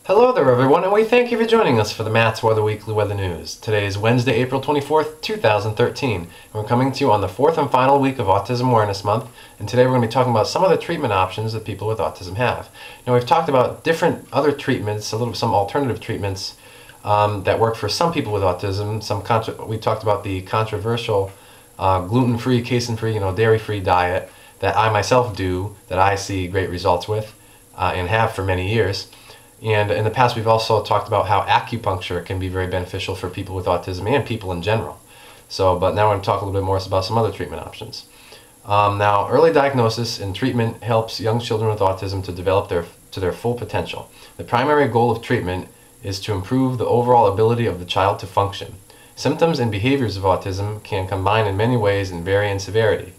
Hello there everyone, and we thank you for joining us for the Matt's Weather Weekly Weather News. Today is Wednesday, April 24th, 2013, and we're coming to you on the fourth and final week of Autism Awareness Month, and today we're going to be talking about some of the treatment options that people with autism have. Now we've talked about different other treatments, some alternative treatments that work for some people with autism. We talked about the controversial gluten-free, casin-free, dairy-free diet that I myself do, that I see great results with and have for many years. And in the past, we've also talked about how acupuncture can be very beneficial for people with autism and people in general. But now we're going to talk a little bit more about some other treatment options. Now, early diagnosis and treatment helps young children with autism to develop to their full potential. The primary goal of treatment is to improve the overall ability of the child to function. Symptoms and behaviors of autism can combine in many ways and vary in severity.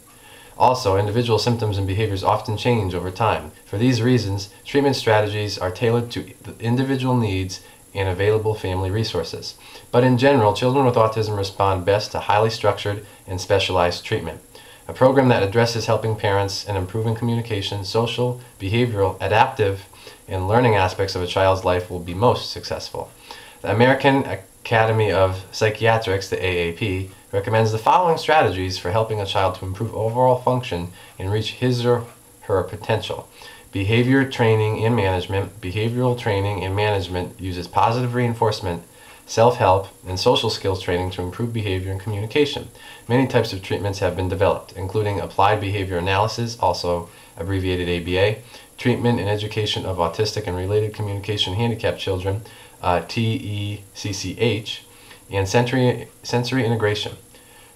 Also, individual symptoms and behaviors often change over time. For these reasons, treatment strategies are tailored to the individual needs and available family resources. But in general, children with autism respond best to highly structured and specialized treatment. A program that addresses helping parents and improving communication, social, behavioral, adaptive, and learning aspects of a child's life will be most successful. The American Academy of Psychiatrics, the AAP, recommends the following strategies for helping a child to improve overall function and reach his or her potential. Behavioral training and management uses positive reinforcement, self-help, and social skills training to improve behavior and communication. Many types of treatments have been developed, including applied behavior analysis, also abbreviated ABA, treatment and education of autistic and related communication handicapped children, TECCH, and sensory integration.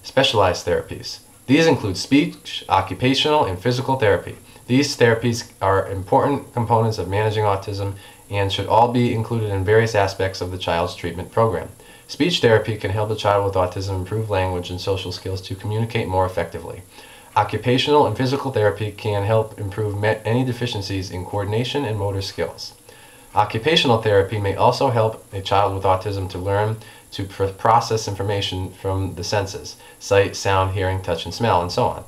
Specialized therapies. These include speech, occupational, and physical therapy. These therapies are important components of managing autism and should all be included in various aspects of the child's treatment program. Speech therapy can help a child with autism improve language and social skills to communicate more effectively. Occupational and physical therapy can help improve any deficiencies in coordination and motor skills. Occupational therapy may also help a child with autism to learn to process information from the senses, sight, sound, hearing, touch, and smell, and so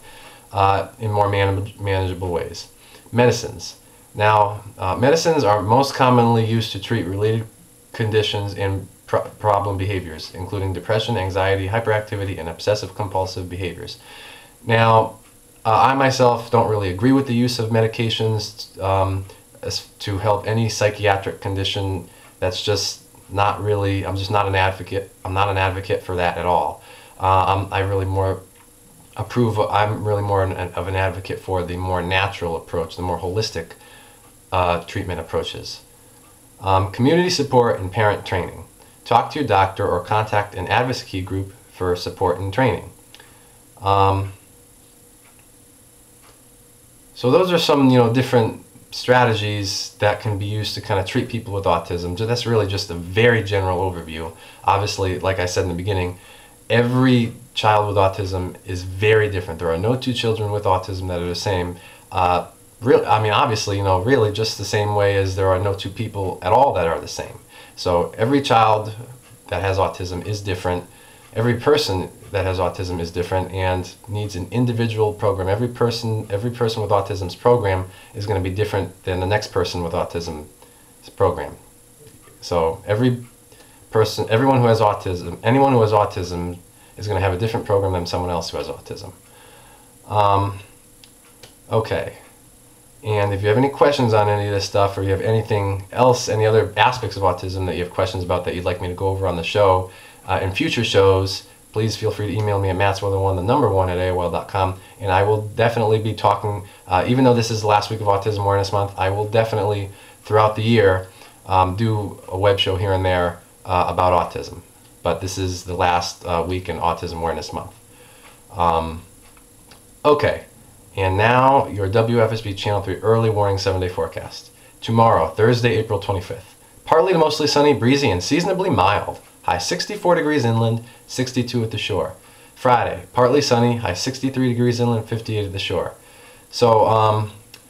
on, in more manageable ways. Medicines. Now, medicines are most commonly used to treat related conditions and problem behaviors, including depression, anxiety, hyperactivity, and obsessive-compulsive behaviors. Now, I myself don't really agree with the use of medications to help any psychiatric condition. That's just not really, I'm just not an advocate. I'm not an advocate for that at all. I'm really more of an advocate for the more natural approach, the more holistic treatment approaches. Community support and parent training. Talk to your doctor or contact an advocacy group for support and training. So those are some, different strategies that can be used to kind of treat people with autism. So that's really just a very general overview. Obviously, like I said in the beginning, every child with autism is very different. There are no two children with autism that are the same. Obviously, really just the same way as there are no two people at all that are the same. So every child that has autism is different. Every person that has autism is different and needs an individual program. Every person with autism's program is going to be different than the next person with autism's program. So anyone who has autism is going to have a different program than someone else who has autism. Okay. And if you have any questions on any of this stuff, or you have anything else, any other aspects of autism that you have questions about that you'd like me to go over on the show, in future shows, please feel free to email me at mattsweather1@AOL.com, and I will definitely be talking, even though this is the last week of Autism Awareness Month, I will definitely, throughout the year, do a web show here and there about autism. But this is the last week in Autism Awareness Month. Okay, and now your WFSB Channel 3 early warning 7-day forecast. Tomorrow, Thursday, April 25th. Partly to mostly sunny, breezy, and seasonably mild. High 64 degrees inland, 62 at the shore. Friday, partly sunny, high 63 degrees inland, 58 at the shore. So,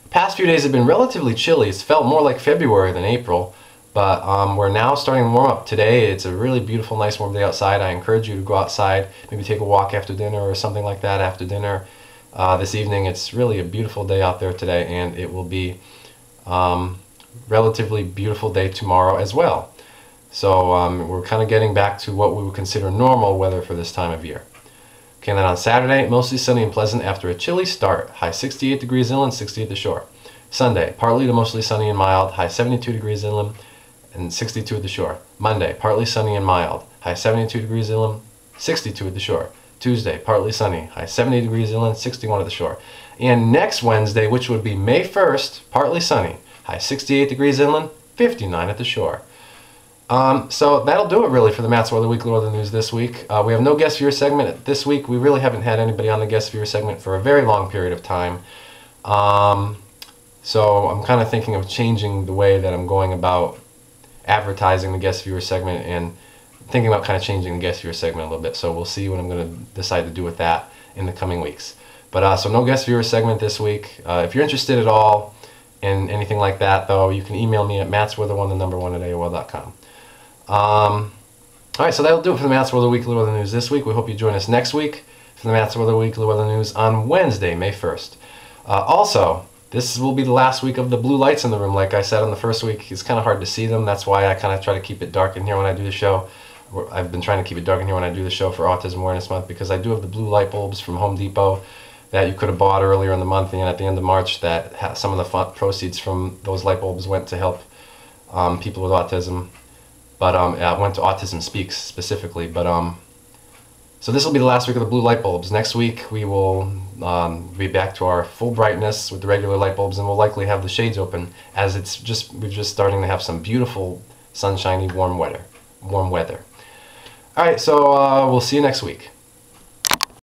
past few days have been relatively chilly. It's felt more like February than April, but we're now starting to warm up. Today, it's a really beautiful, nice warm day outside. I encourage you to go outside, maybe take a walk after dinner or something like that after dinner. This evening, it's really a beautiful day out there today, and it will be relatively beautiful day tomorrow as well. So we're kind of getting back to what we would consider normal weather for this time of year. Okay, and then on Saturday, mostly sunny and pleasant after a chilly start. High 68 degrees inland, 60 at the shore. Sunday, partly to mostly sunny and mild. High 72 degrees inland and 62 at the shore. Monday, partly sunny and mild. High 72 degrees inland, 62 at the shore. Tuesday, partly sunny. High 70 degrees inland, 61 at the shore. And next Wednesday, which would be May 1st, partly sunny. High 68 degrees inland, 59 at the shore. So that'll do it really for the Matt's Weather Weekly Weather News this week. We have no guest viewer segment this week. We really haven't had anybody on the guest viewer segment for a very long period of time. So I'm kind of thinking of changing the way that I'm going about advertising the guest viewer segment and thinking about kind of changing the guest viewer segment a little bit. So we'll see what I'm going to decide to do with that in the coming weeks. But so no guest viewer segment this week. If you're interested at all in anything like that, though, you can email me at mattsweather1@AOL.com. Alright, so that'll do it for the Matt's Weather Weekly Weather News this week. We hope you join us next week for the Matt's Weather Weekly Weather News on Wednesday, May 1st. Also, this will be the last week of the blue lights in the room. Like I said on the first week, it's kind of hard to see them. That's why I kind of try to keep it dark in here when I do the show. I've been trying to keep it dark in here when I do the show for Autism Awareness Month, because I do have the blue light bulbs from Home Depot that you could have bought earlier in the month, and at the end of March that some of the proceeds from those light bulbs went to help people with autism. But I went to Autism Speaks specifically. But so this will be the last week of the blue light bulbs. Next week we will be back to our full brightness with the regular light bulbs, and we'll likely have the shades open, as we're just starting to have some beautiful sunshiny warm weather. All right, so we'll see you next week.